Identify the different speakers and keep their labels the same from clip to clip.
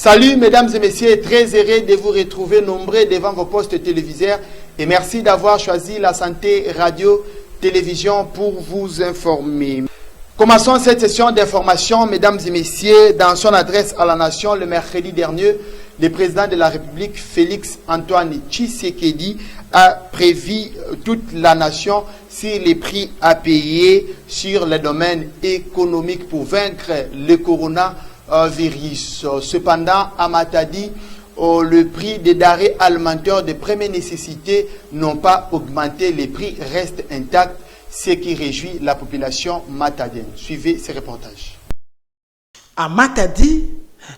Speaker 1: Salut mesdames et messieurs, très heureux de vous retrouver nombreux devant vos postes téléviseurs et merci d'avoir choisi la santé radio-télévision pour vous informer. Commençons cette session d'information, mesdames et messieurs, dans son adresse à la nation le mercredi dernier. Le président de la République, Félix Antoine Tshisekedi, a prévu toute la nation sur les prix à payer sur le domaine économique pour vaincre le coronavirus. Cependant, à Matadi, le prix des denrées alimentaires de première nécessité n'ont pas augmenté, les prix restent intacts, ce qui réjouit la population matadienne. Suivez ces reportages.
Speaker 2: À Matadi,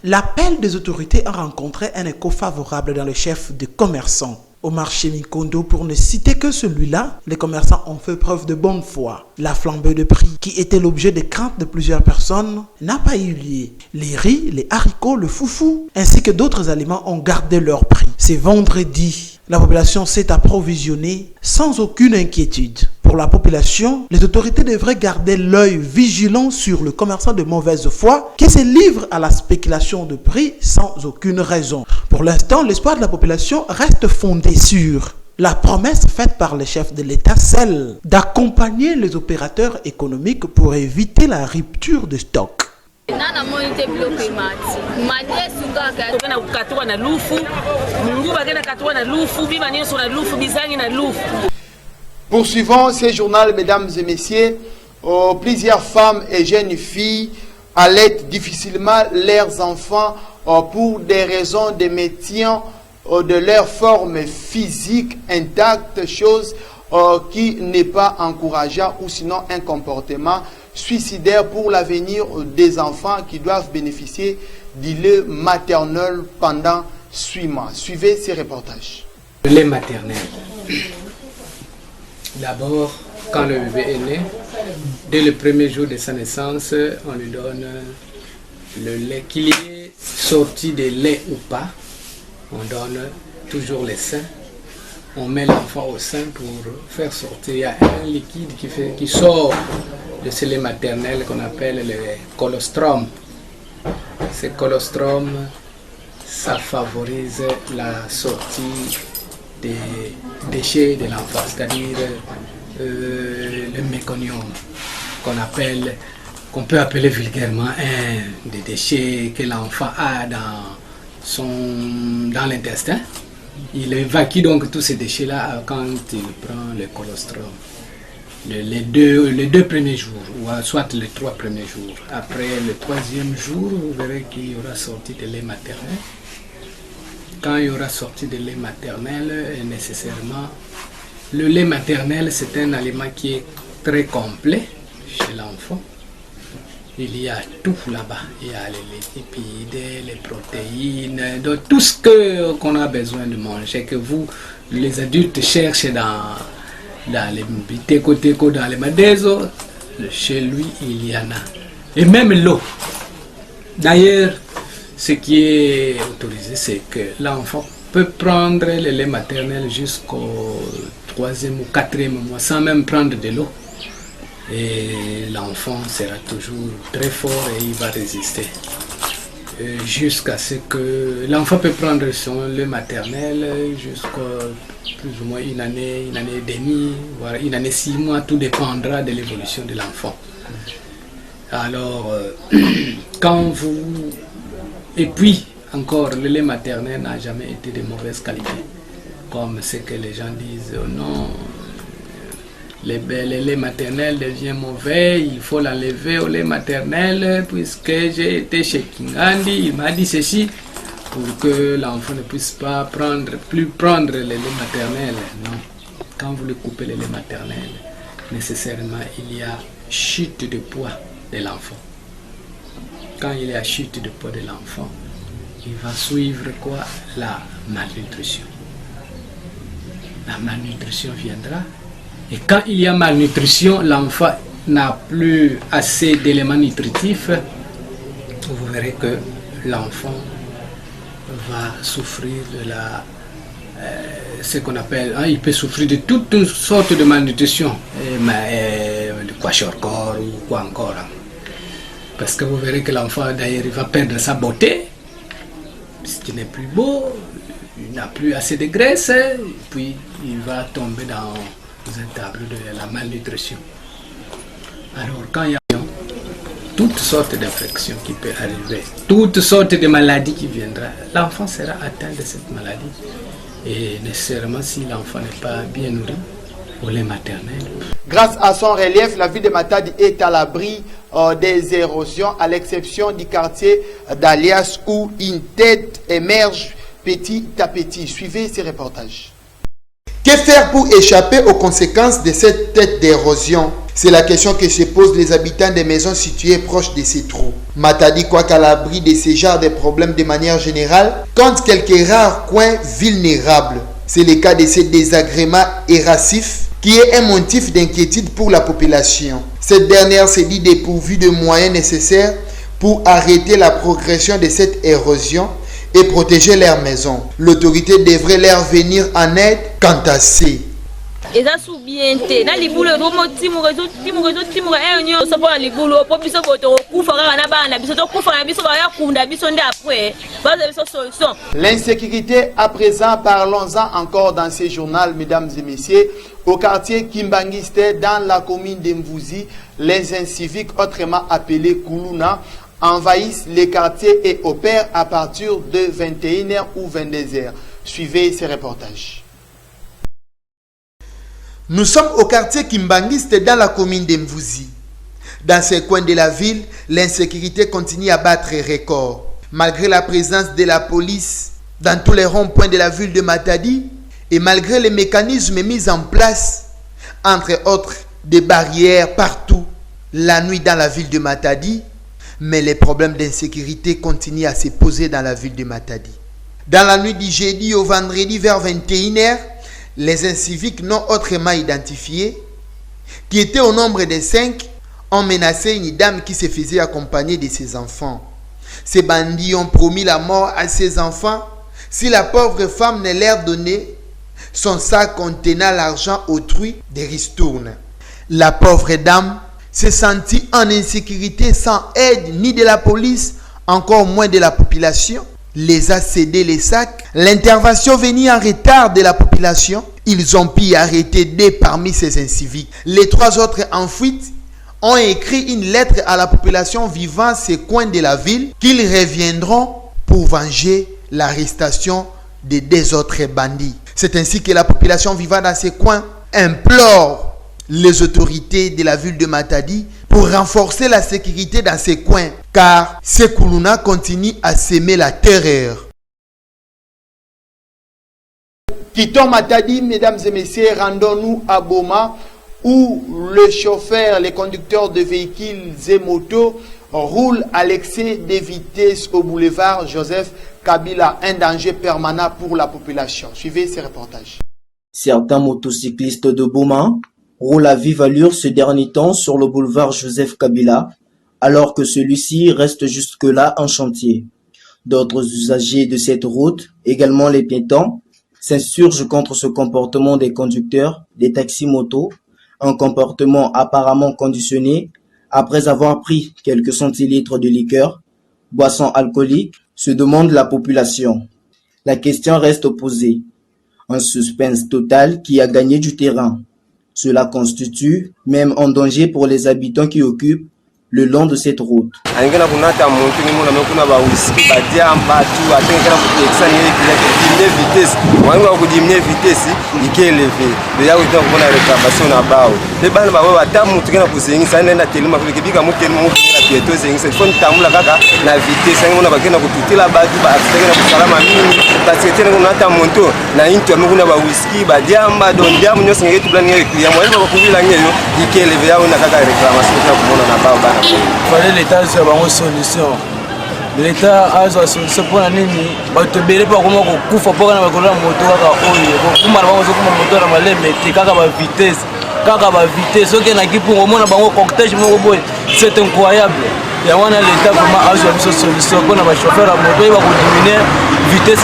Speaker 2: l'appel des autorités a rencontré un écho favorable dans le chef des commerçants. Au marché Mikondo, pour ne citer que celui-là, les commerçants ont fait preuve de bonne foi. La flambée de prix, qui était l'objet de craintes de plusieurs personnes, n'a pas eu lieu. Les riz, les haricots, le foufou, ainsi que d'autres aliments ont gardé leur prix. C'est vendredi. La population s'est approvisionnée sans aucune inquiétude. Pour la population, les autorités devraient garder l'œil vigilant sur le commerçant de mauvaise foi qui se livre à la spéculation de prix sans aucune raison. Pour l'instant, l'espoir de la population reste fondé sur la promesse faite par le chef de l'État, celle d'accompagner les opérateurs économiques pour éviter la rupture de stock.
Speaker 1: Poursuivons ce journal, mesdames et messieurs. Plusieurs femmes et jeunes filles allaitent difficilement leurs enfants pour des raisons de maintien de leur forme physique intacte, chose qui n'est pas encourageable ou sinon un comportement suicidaire pour l'avenir des enfants qui doivent bénéficier du lait maternel pendant 6 mois. Suivez ces reportages.
Speaker 3: Le lait maternel. D'abord, quand le bébé est né, dès le premier jour de sa naissance, on lui donne le lait. Qu'il y ait sorti de lait ou pas, on donne toujours le sein. On met l'enfant au sein pour faire sortir un liquide qui sort de ce lait maternel qu'on appelle le colostrum. Ce colostrum, ça favorise la sortie des déchets de l'enfant, c'est-à-dire le méconium qu'on peut appeler vulgairement un des déchets que l'enfant a dans l'intestin. Il évacue donc tous ces déchets-là quand il prend le colostrum. Les deux premiers jours, ou soit les 3 premiers jours. Après le 3e jour, vous verrez qu'il y aura sorti de lait maternel. Quand il y aura sorti de lait maternel, nécessairement, le lait maternel, c'est un aliment qui est très complet chez l'enfant. Il y a tout là-bas. Il y a les lipides, les protéines, donc tout ce qu'on a besoin de manger, que vous, les adultes, cherchez dans les bitéco, dans les madésos. Chez lui, il y en a. Et même l'eau. D'ailleurs, ce qui est autorisé, c'est que l'enfant peut prendre le lait maternel jusqu'au 3e ou 4e mois sans même prendre de l'eau. Et l'enfant sera toujours très fort et il va résister. Jusqu'à ce que l'enfant peut prendre son lait maternel jusqu'à plus ou moins une année et demie, voire une année 6 mois, tout dépendra de l'évolution de l'enfant. Alors, et puis, encore, le lait maternel n'a jamais été de mauvaise qualité. Comme ce que les gens disent, oh non, le lait maternel devient mauvais, il faut l'enlever au lait maternel, puisque j'ai été chez Kingandi, il m'a dit ceci, pour que l'enfant ne puisse pas plus prendre le lait maternel. Non, quand vous le coupez le lait maternel, nécessairement il y a chute de poids de l'enfant. Quand il y a chute de poids de l'enfant, il va suivre quoi? La malnutrition. La malnutrition viendra. Et quand il y a malnutrition, l'enfant n'a plus assez d'éléments nutritifs. Vous verrez que l'enfant va souffrir de ce qu'on appelle, il peut souffrir de toutes sortes de malnutrition, de kwashiorkor ou quoi encore. Parce que vous verrez que l'enfant d'ailleurs il va perdre sa beauté, qui n'est plus beau, il n'a plus assez de graisse, et puis il va tomber dans un tableau de la malnutrition. Alors quand il y a toutes sortes d'infections qui peuvent arriver, toutes sortes de maladies qui viendront, l'enfant sera atteint de cette maladie. Et nécessairement si l'enfant n'est pas bien nourri au lait maternel.
Speaker 1: Grâce à son relief, la ville de Matadi est à l'abri des érosions, à l'exception du quartier d'Alias où une tête émerge petit à petit. Suivez ces reportages. Que faire pour échapper aux conséquences de cette tête d'érosion? C'est la question que se posent les habitants des maisons situées proches de ces trous. Matadi, quoique à l'abri de ces genres de problèmes de manière générale, compte quelques rares coins vulnérables. C'est le cas de ces désagréments érasifs qui est un motif d'inquiétude pour la population. Cette dernière se dit dépourvue de moyens nécessaires pour arrêter la progression de cette érosion et protéger leurs maisons. L'autorité devrait leur venir en aide quant à ces. L'insécurité à présent, parlons-en encore dans ce journal, mesdames et messieurs. Au quartier Kimbangiste, dans la commune d'Mvouzi, les inciviques, autrement appelés Koulouna, envahissent les quartiers et opèrent à partir de 21h ou 22h. Suivez ces reportages. Nous sommes au quartier Kimbangiste dans la commune d'Mvouzi. Dans ces coins de la ville, l'insécurité continue à battre record. Malgré la présence de la police dans tous les ronds-points de la ville de Matadi et malgré les mécanismes mis en place, entre autres des barrières partout, la nuit dans la ville de Matadi, mais les problèmes d'insécurité continuent à se poser dans la ville de Matadi. Dans la nuit du jeudi au vendredi vers 21h, les inciviques non autrement identifiés, qui étaient au nombre de 5, ont menacé une dame qui se faisait accompagner de ses enfants. Ces bandits ont promis la mort à ses enfants si la pauvre femme ne leur donnait son sac contenant l'argent autrui de ristourne. La pauvre dame se sentit en insécurité sans aide ni de la police, encore moins de la population. Les a cédé les sacs. L'intervention venue en retard de la population. Ils ont pu arrêter 2 parmi ces inciviques. Les 3 autres en fuite ont écrit une lettre à la population vivant ces coins de la ville qu'ils reviendront pour venger l'arrestation des 2 autres bandits. C'est ainsi que la population vivant dans ces coins implore les autorités de la ville de Matadi pour renforcer la sécurité dans ces coins, car ces Koulouna continuent à s'aimer la terreur. Quittons Matadi, mesdames et messieurs, rendons-nous à Boma, où le chauffeur, les conducteurs de véhicules et motos roulent à l'excès de vitesse au boulevard Joseph Kabila, un danger permanent pour la population. Suivez ces reportages.
Speaker 4: Certains motocyclistes de Boma roule à vive allure ce dernier temps sur le boulevard Joseph Kabila, alors que celui-ci reste jusque-là en chantier. D'autres usagers de cette route, également les piétons, s'insurgent contre ce comportement des conducteurs des taxis-motos, un comportement apparemment conditionné après avoir pris quelques centilitres de liqueur, boisson alcoolique, se demande la population. La question reste posée. Un suspense total qui a gagné du terrain. Cela constitue même un danger pour les habitants qui occupent le long de cette route.
Speaker 5: L'État a une solution. L'État a une solution pour la nuit. Il y a des gens qui sont en vitesse. C'est incroyable. Il y a l'État a une solution pour les chauffeurs à moto. Ils vont diminuer la vitesse.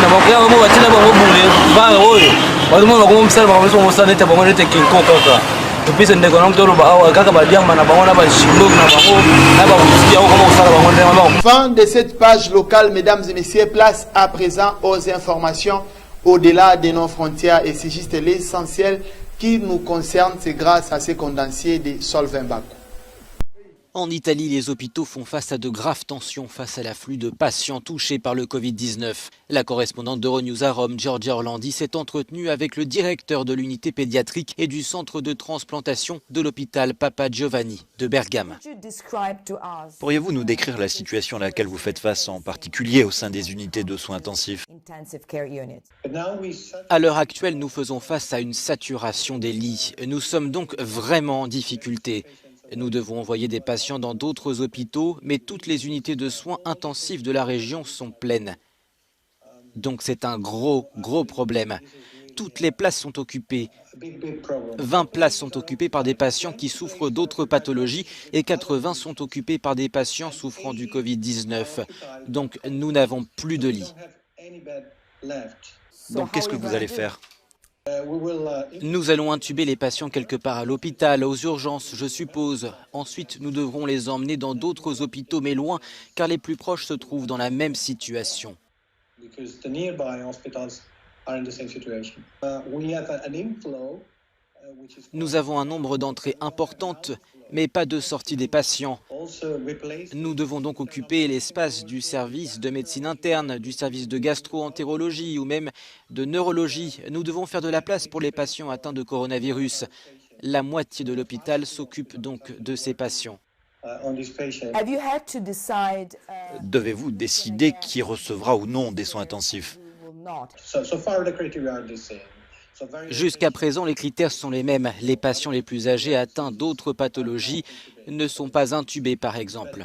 Speaker 5: puis c'est ndeko nang tolo ba awa kaka ba diama na bango na ba shimbo na bango na ba wuti au comment ça bango ndema.
Speaker 1: Fin de cette page locale, mesdames et messieurs, place à présent aux informations au-delà de nos frontières, et c'est juste l'essentiel qui nous concerne, c'est grâce à ces condensés de Solvay Mbako.
Speaker 6: En Italie, les hôpitaux font face à de graves tensions face à l'afflux de patients touchés par le Covid-19. La correspondante d'Euronews à Rome, Giorgia Orlandi, s'est entretenue avec le directeur de l'unité pédiatrique et du centre de transplantation de l'hôpital Papa Giovanni de Bergame.
Speaker 7: Pourriez-vous nous décrire la situation à laquelle vous faites face, en particulier au sein des unités de soins intensifs?
Speaker 6: À l'heure actuelle, nous faisons face à une saturation des lits. Nous sommes donc vraiment en difficulté. Nous devons envoyer des patients dans d'autres hôpitaux, mais toutes les unités de soins intensifs de la région sont pleines. Donc c'est un gros problème. Toutes les places sont occupées. 20 places sont occupées par des patients qui souffrent d'autres pathologies et 80 sont occupées par des patients souffrant du Covid-19. Donc nous n'avons plus de lits.
Speaker 7: Donc qu'est-ce que vous allez faire?
Speaker 6: Nous allons intuber les patients quelque part à l'hôpital, aux urgences, je suppose. Ensuite, nous devrons les emmener dans d'autres hôpitaux, mais loin, car les plus proches se trouvent dans la même situation. Nous avons un nombre d'entrées importantes, mais pas de sortie des patients. Nous devons donc occuper l'espace du service de médecine interne, du service de gastro-entérologie ou même de neurologie. Nous devons faire de la place pour les patients atteints de coronavirus. La moitié de l'hôpital s'occupe donc de ces patients.
Speaker 7: Devez-vous décider qui recevra ou non des soins intensifs?
Speaker 6: Jusqu'à présent, les critères sont les mêmes. Les patients les plus âgés atteints d'autres pathologies ne sont pas intubés, par exemple.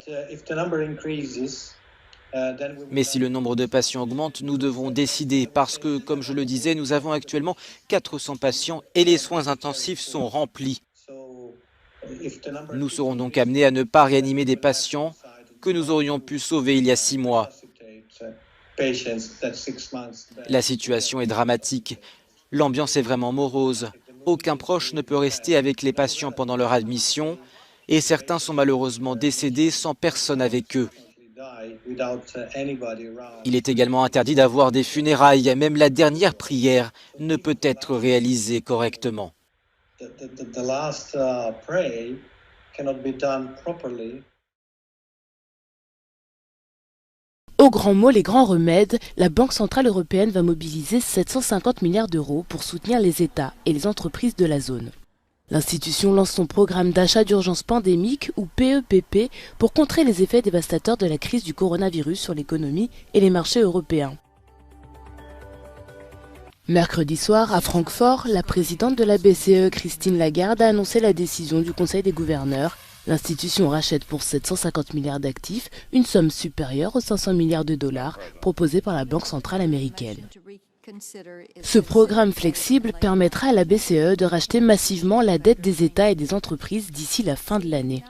Speaker 6: Mais si le nombre de patients augmente, nous devrons décider parce que, comme je le disais, nous avons actuellement 400 patients et les soins intensifs sont remplis. Nous serons donc amenés à ne pas réanimer des patients que nous aurions pu sauver il y a 6 mois. La situation est dramatique. L'ambiance est vraiment morose. Aucun proche ne peut rester avec les patients pendant leur admission et certains sont malheureusement décédés sans personne avec eux. Il est également interdit d'avoir des funérailles. Même la dernière prière ne peut être réalisée correctement.
Speaker 8: Au grand mot, les grands remèdes, la Banque centrale européenne va mobiliser 750 milliards d'euros pour soutenir les États et les entreprises de la zone. L'institution lance son programme d'achat d'urgence pandémique, ou PEPP, pour contrer les effets dévastateurs de la crise du coronavirus sur l'économie et les marchés européens. Mercredi soir, à Francfort, la présidente de la BCE, Christine Lagarde, a annoncé la décision du Conseil des gouverneurs. L'institution rachète pour 750 milliards d'actifs, une somme supérieure aux 500 milliards de dollars proposés par la Banque centrale américaine. Ce programme flexible permettra à la BCE de racheter massivement la dette des États et des entreprises d'ici la fin de l'année.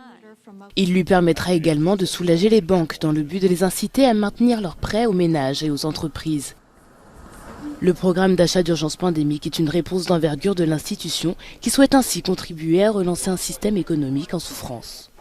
Speaker 8: Il lui permettra également de soulager les banques dans le but de les inciter à maintenir leurs prêts aux ménages et aux entreprises. Le programme d'achat d'urgence pandémique est une réponse d'envergure de l'institution qui souhaite ainsi contribuer à relancer un système économique en souffrance.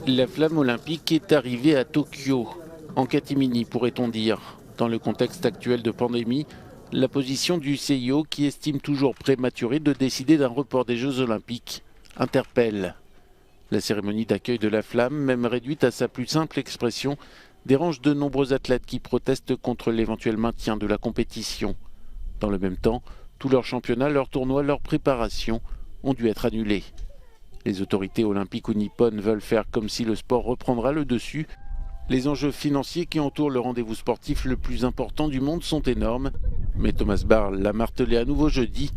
Speaker 9: La flamme olympique est arrivée à Tokyo, en catimini pourrait-on dire. Dans le contexte actuel de pandémie, la position du CIO, qui estime toujours prématuré de décider d'un report des Jeux olympiques, interpelle. La cérémonie d'accueil de la flamme, même réduite à sa plus simple expression, dérange de nombreux athlètes qui protestent contre l'éventuel maintien de la compétition. Dans le même temps, tous leurs championnats, leurs tournois, leurs préparations ont dû être annulés. Les autorités olympiques ou nippones veulent faire comme si le sport reprendra le dessus. Les enjeux financiers qui entourent le rendez-vous sportif le plus important du monde sont énormes. Mais Thomas Bach l'a martelé à nouveau jeudi,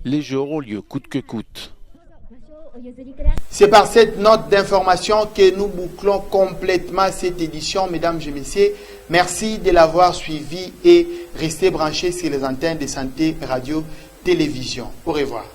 Speaker 9: les Jeux auront lieu coûte que coûte.
Speaker 1: C'est par cette note d'information que nous bouclons complètement cette édition, mesdames et messieurs. Merci de l'avoir suivi et restez branchés sur les antennes de Santé Radio Télévision. Au revoir.